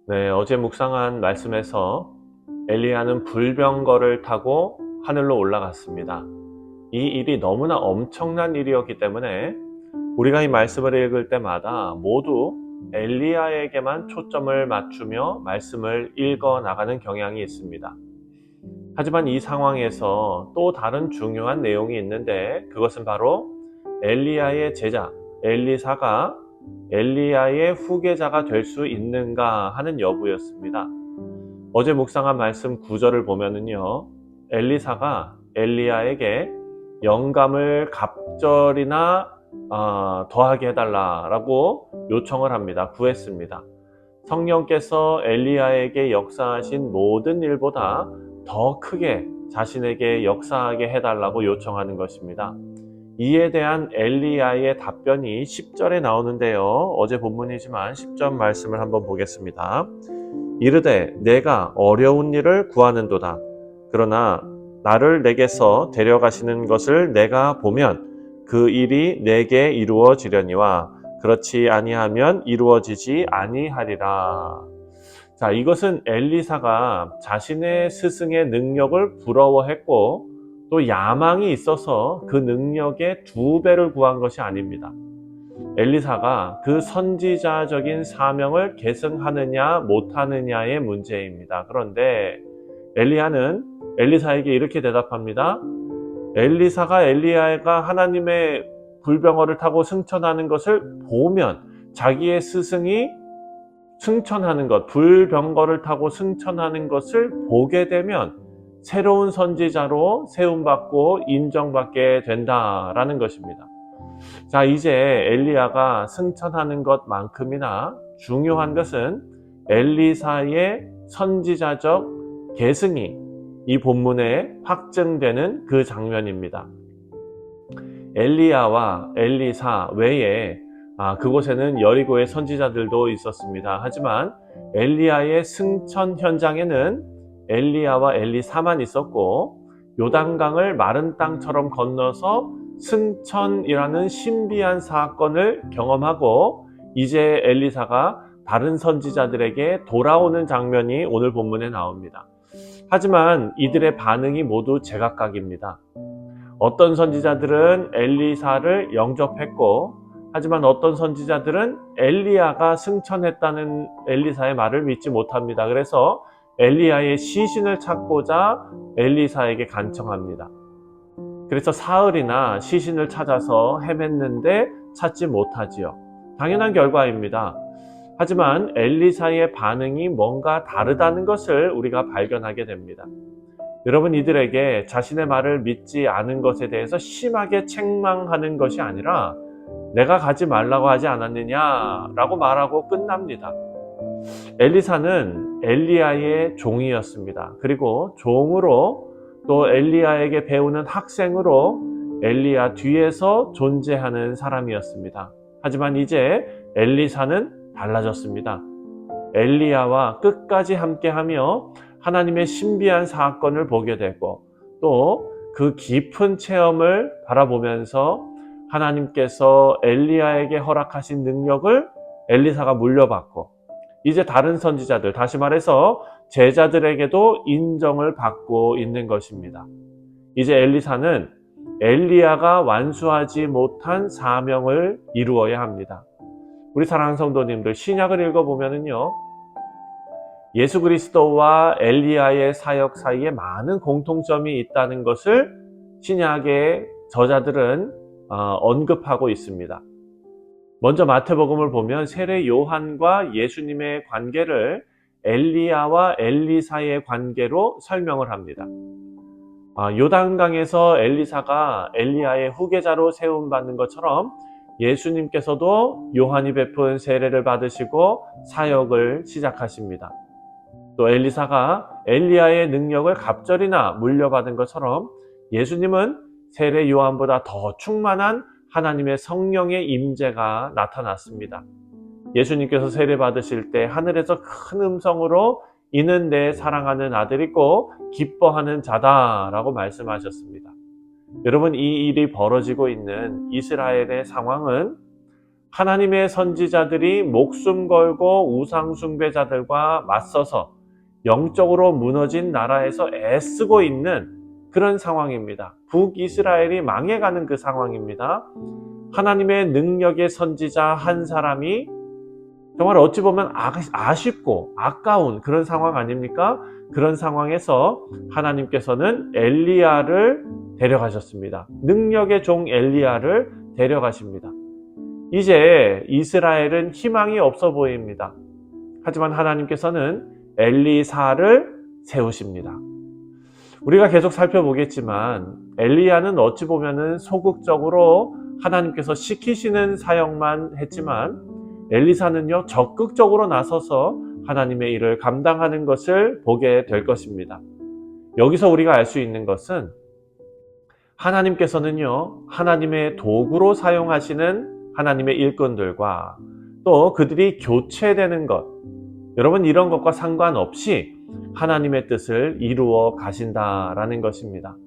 네, 어제 묵상한 말씀에서 엘리야는 불병거를 타고 하늘로 올라갔습니다. 이 일이 너무나 엄청난 일이었기 때문에 우리가 이 말씀을 읽을 때마다 모두 엘리야에게만 초점을 맞추며 말씀을 읽어 나가는 경향이 있습니다. 하지만 이 상황에서 또 다른 중요한 내용이 있는데 그것은 바로 엘리야의 제자 엘리사가 엘리야의 후계자가 될 수 있는가 하는 여부였습니다. 어제 묵상한 말씀 9절을 보면은요, 엘리사가 엘리야에게 영감을 갑절이나 더하게 해달라라고 요청을 합니다. 구했습니다. 성령께서 엘리야에게 역사하신 모든 일보다 더 크게 자신에게 역사하게 해달라고 요청하는 것입니다. 이에 대한 엘리야의 답변이 10절에 나오는데요. 어제 본문이지만 10절 말씀을 한번 보겠습니다. 이르되 내가 어려운 일을 구하는도다. 그러나 나를 내게서 데려가시는 것을 내가 보면 그 일이 내게 이루어지려니와 그렇지 아니하면 이루어지지 아니하리라. 자, 이것은 엘리사가 자신의 스승의 능력을 부러워했고 또 야망이 있어서 그 능력의 2배를 구한 것이 아닙니다. 엘리사가 그 선지자적인 사명을 계승하느냐 못하느냐의 문제입니다. 그런데 엘리야는 엘리사에게 이렇게 대답합니다. 엘리사가 엘리야가 하나님의 불병거를 타고 승천하는 것을 보면 자기의 스승이 승천하는 것, 불병거를 타고 승천하는 것을 보게 되면 새로운 선지자로 세움받고 인정받게 된다라는 것입니다. 자, 이제 엘리야가 승천하는 것만큼이나 중요한 것은 엘리사의 선지자적 계승이 이 본문에 확증되는 그 장면입니다. 엘리야와 엘리사 외에 그곳에는 여리고의 선지자들도 있었습니다. 하지만 엘리야의 승천 현장에는 엘리야와 엘리사만 있었고 요단강을 마른 땅처럼 건너서 승천이라는 신비한 사건을 경험하고 이제 엘리사가 다른 선지자들에게 돌아오는 장면이 오늘 본문에 나옵니다. 하지만 이들의 반응이 모두 제각각입니다. 어떤 선지자들은 엘리사를 영접했고 하지만 어떤 선지자들은 엘리야가 승천했다는 엘리사의 말을 믿지 못합니다. 그래서 엘리야의 시신을 찾고자 엘리사에게 간청합니다. 그래서 사흘이나 시신을 찾아서 헤맸는데 찾지 못하지요. 당연한 결과입니다. 하지만 엘리사의 반응이 뭔가 다르다는 것을 우리가 발견하게 됩니다. 여러분, 이들에게 자신의 말을 믿지 않은 것에 대해서 심하게 책망하는 것이 아니라 내가 가지 말라고 하지 않았느냐라고 말하고 끝납니다. 엘리사는 엘리야의 종이었습니다. 그리고 종으로 또 엘리야에게 배우는 학생으로 엘리야 뒤에서 존재하는 사람이었습니다. 하지만 이제 엘리사는 달라졌습니다. 엘리야와 끝까지 함께하며 하나님의 신비한 사건을 보게 되고 또 그 깊은 체험을 바라보면서 하나님께서 엘리야에게 허락하신 능력을 엘리사가 물려받고 이제 다른 선지자들, 다시 말해서 제자들에게도 인정을 받고 있는 것입니다. 이제 엘리사는 엘리야가 완수하지 못한 사명을 이루어야 합니다. 우리 사랑하는 성도님들, 신약을 읽어보면요, 예수 그리스도와 엘리야의 사역 사이에 많은 공통점이 있다는 것을 신약의 저자들은 언급하고 있습니다. 먼저 마태복음을 보면 세례 요한과 예수님의 관계를 엘리야와 엘리사의 관계로 설명을 합니다. 요단강에서 엘리사가 엘리야의 후계자로 세움받는 것처럼 예수님께서도 요한이 베푼 세례를 받으시고 사역을 시작하십니다. 또 엘리사가 엘리야의 능력을 갑절이나 물려받은 것처럼 예수님은 세례 요한보다 더 충만한 하나님의 성령의 임재가 나타났습니다. 예수님께서 세례 받으실 때 하늘에서 큰 음성으로 이는 내 사랑하는 아들이고 기뻐하는 자다라고 말씀하셨습니다. 여러분, 이 일이 벌어지고 있는 이스라엘의 상황은 하나님의 선지자들이 목숨 걸고 우상숭배자들과 맞서서 영적으로 무너진 나라에서 애쓰고 있는 그런 상황입니다. 북이스라엘이 망해가는 그 상황입니다. 하나님의 능력의 선지자 한 사람이 정말 어찌 보면 아쉽고 아까운 그런 상황 아닙니까? 그런 상황에서 하나님께서는 엘리야를 데려가셨습니다. 능력의 종 엘리야를 데려가십니다. 이제 이스라엘은 희망이 없어 보입니다. 하지만 하나님께서는 엘리사를 세우십니다. 우리가 계속 살펴보겠지만 엘리야는 어찌 보면은 소극적으로 하나님께서 시키시는 사역만 했지만 엘리사는요 적극적으로 나서서 하나님의 일을 감당하는 것을 보게 될 것입니다. 여기서 우리가 알 수 있는 것은 하나님께서는요 하나님의 도구로 사용하시는 하나님의 일꾼들과 또 그들이 교체되는 것, 여러분 이런 것과 상관없이 하나님의 뜻을 이루어 가신다라는 것입니다.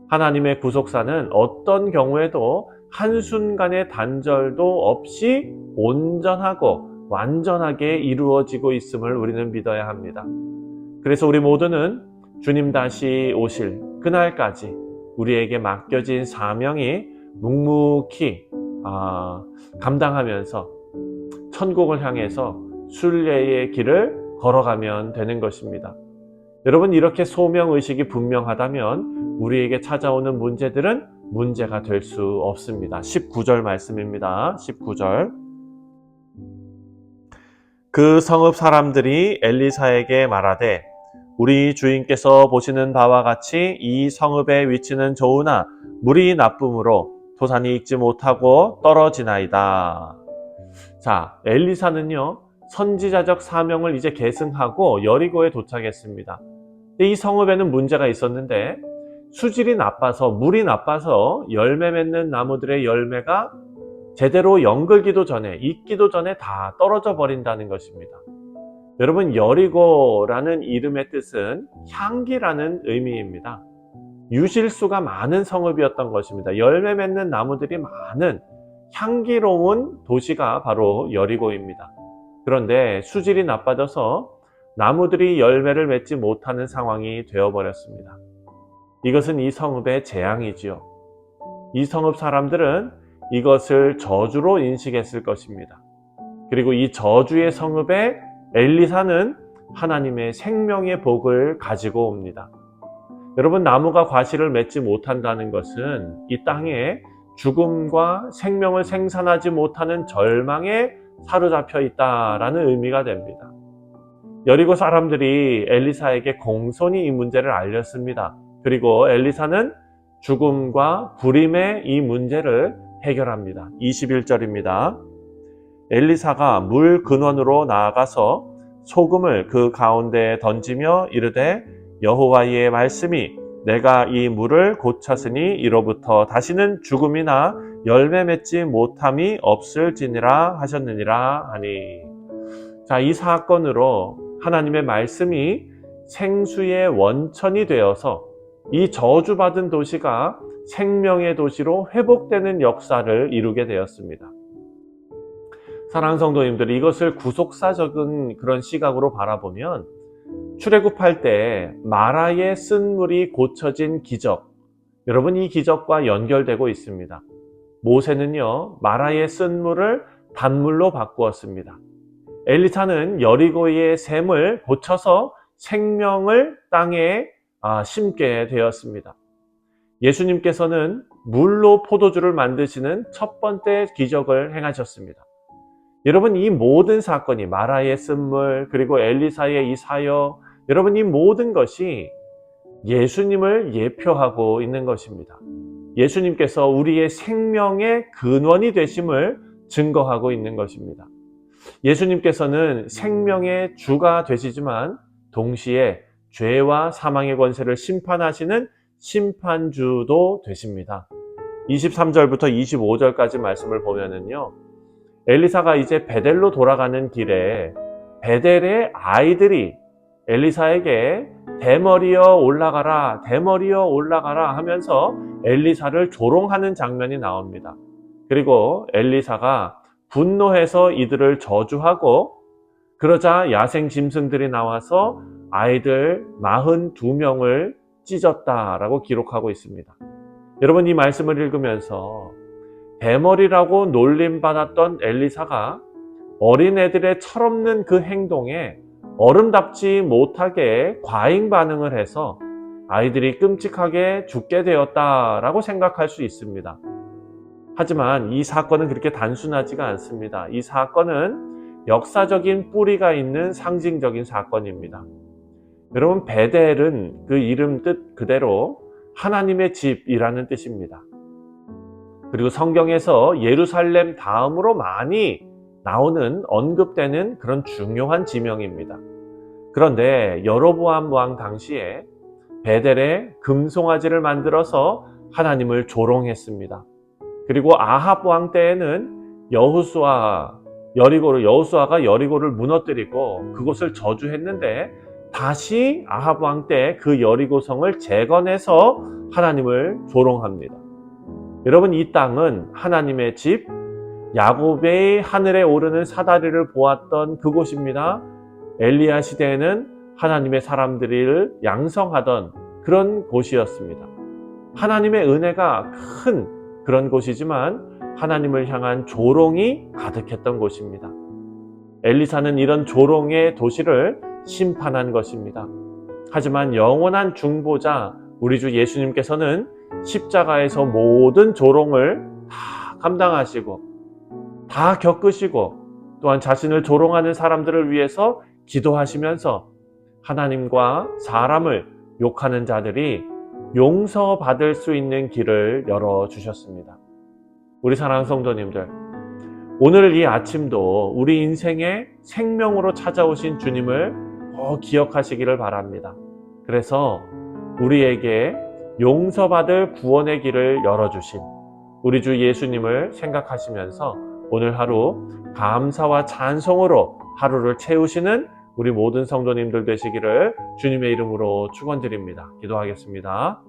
하나님의 구속사는 어떤 경우에도 한순간의 단절도 없이 온전하고 완전하게 이루어지고 있음을 우리는 믿어야 합니다. 그래서 우리 모두는 주님 다시 오실 그날까지 우리에게 맡겨진 사명이 묵묵히 감당하면서 천국을 향해서 순례의 길을 걸어가면 되는 것입니다. 여러분 이렇게 소명의식이 분명하다면 우리에게 찾아오는 문제들은 문제가 될 수 없습니다. 19절 말씀입니다. 19절. 그 성읍 사람들이 엘리사에게 말하되 우리 주인께서 보시는 바와 같이 이 성읍의 위치는 좋으나 물이 나쁨으로 토산이 익지 못하고 떨어지나이다. 자, 엘리사는요 선지자적 사명을 이제 계승하고 여리고에 도착했습니다. 이 성읍에는 문제가 있었는데 수질이 나빠서 물이 나빠서 열매 맺는 나무들의 열매가 제대로 연글기도 전에 익기도 전에 다 떨어져 버린다는 것입니다. 여러분 여리고라는 이름의 뜻은 향기라는 의미입니다. 유실수가 많은 성읍이었던 것입니다. 열매 맺는 나무들이 많은 향기로운 도시가 바로 여리고입니다. 그런데 수질이 나빠져서 나무들이 열매를 맺지 못하는 상황이 되어버렸습니다. 이것은 이 성읍의 재앙이지요. 이 성읍 사람들은 이것을 저주로 인식했을 것입니다. 그리고 이 저주의 성읍에 엘리사는 하나님의 생명의 복을 가지고 옵니다. 여러분 나무가 과실을 맺지 못한다는 것은 이 땅에 죽음과 생명을 생산하지 못하는 절망에 사로잡혀 있다라는 의미가 됩니다. 여리고 사람들이 엘리사에게 공손히 이 문제를 알렸습니다. 그리고 엘리사는 죽음과 불임의 이 문제를 해결합니다. 21절입니다. 엘리사가 물 근원으로 나아가서 소금을 그 가운데에 던지며 이르되 여호와의 말씀이 내가 이 물을 고쳤으니 이로부터 다시는 죽음이나 열매 맺지 못함이 없을지니라 하셨느니라 하니. 자, 이 사건으로 하나님의 말씀이 생수의 원천이 되어서 이 저주받은 도시가 생명의 도시로 회복되는 역사를 이루게 되었습니다. 사랑하는 성도님들, 이것을 구속사적인 그런 시각으로 바라보면 출애굽할 때 마라의 쓴물이 고쳐진 기적, 여러분 이 기적과 연결되고 있습니다. 모세는요 마라의 쓴물을 단물로 바꾸었습니다. 엘리사는 여리고의 샘을 고쳐서 생명을 땅에 심게 되었습니다. 예수님께서는 물로 포도주를 만드시는 첫 번째 기적을 행하셨습니다. 여러분 이 모든 사건이 마라의 쓴물 그리고 엘리사의 이 사역, 여러분 이 모든 것이 예수님을 예표하고 있는 것입니다. 예수님께서 우리의 생명의 근원이 되심을 증거하고 있는 것입니다. 예수님께서는 생명의 주가 되시지만 동시에 죄와 사망의 권세를 심판하시는 심판주도 되십니다. 23절부터 25절까지 말씀을 보면은요, 엘리사가 이제 베델로 돌아가는 길에 베델의 아이들이 엘리사에게 대머리여 올라가라, 대머리여 올라가라 하면서 엘리사를 조롱하는 장면이 나옵니다. 그리고 엘리사가 분노해서 이들을 저주하고 그러자 야생 짐승들이 나와서 아이들 42명을 찢었다라고 기록하고 있습니다. 여러분, 이 말씀을 읽으면서 대머리라고 놀림받았던 엘리사가 어린애들의 철없는 그 행동에 어른답지 못하게 과잉 반응을 해서 아이들이 끔찍하게 죽게 되었다라고 생각할 수 있습니다. 하지만 이 사건은 그렇게 단순하지가 않습니다. 이 사건은 역사적인 뿌리가 있는 상징적인 사건입니다. 여러분, 베델은 그 이름 뜻 그대로 하나님의 집이라는 뜻입니다. 그리고 성경에서 예루살렘 다음으로 많이 나오는 언급되는 그런 중요한 지명입니다. 그런데 여로보암 왕 당시에 베델에 금송아지를 만들어서 하나님을 조롱했습니다. 그리고 아합 왕 때에는 여호수아가 여리고를 무너뜨리고 그곳을 저주했는데 다시 아합 왕 때 그 여리고성을 재건해서 하나님을 조롱합니다. 여러분, 이 땅은 하나님의 집, 야곱의 하늘에 오르는 사다리를 보았던 그곳입니다. 엘리야 시대에는 하나님의 사람들을 양성하던 그런 곳이었습니다. 하나님의 은혜가 큰 그런 곳이지만 하나님을 향한 조롱이 가득했던 곳입니다. 엘리사는 이런 조롱의 도시를 심판한 것입니다. 하지만 영원한 중보자 우리 주 예수님께서는 십자가에서 모든 조롱을 다 감당하시고 다 겪으시고 또한 자신을 조롱하는 사람들을 위해서 기도하시면서 하나님과 사람을 욕하는 자들이 용서받을 수 있는 길을 열어주셨습니다. 우리 사랑하는 성도님들, 오늘 이 아침도 우리 인생의 생명으로 찾아오신 주님을 기억하시기를 바랍니다. 그래서 우리에게 용서받을 구원의 길을 열어주신 우리 주 예수님을 생각하시면서 오늘 하루 감사와 찬송으로 하루를 채우시는 우리 모든 성도님들 되시기를 주님의 이름으로 축원드립니다. 기도하겠습니다.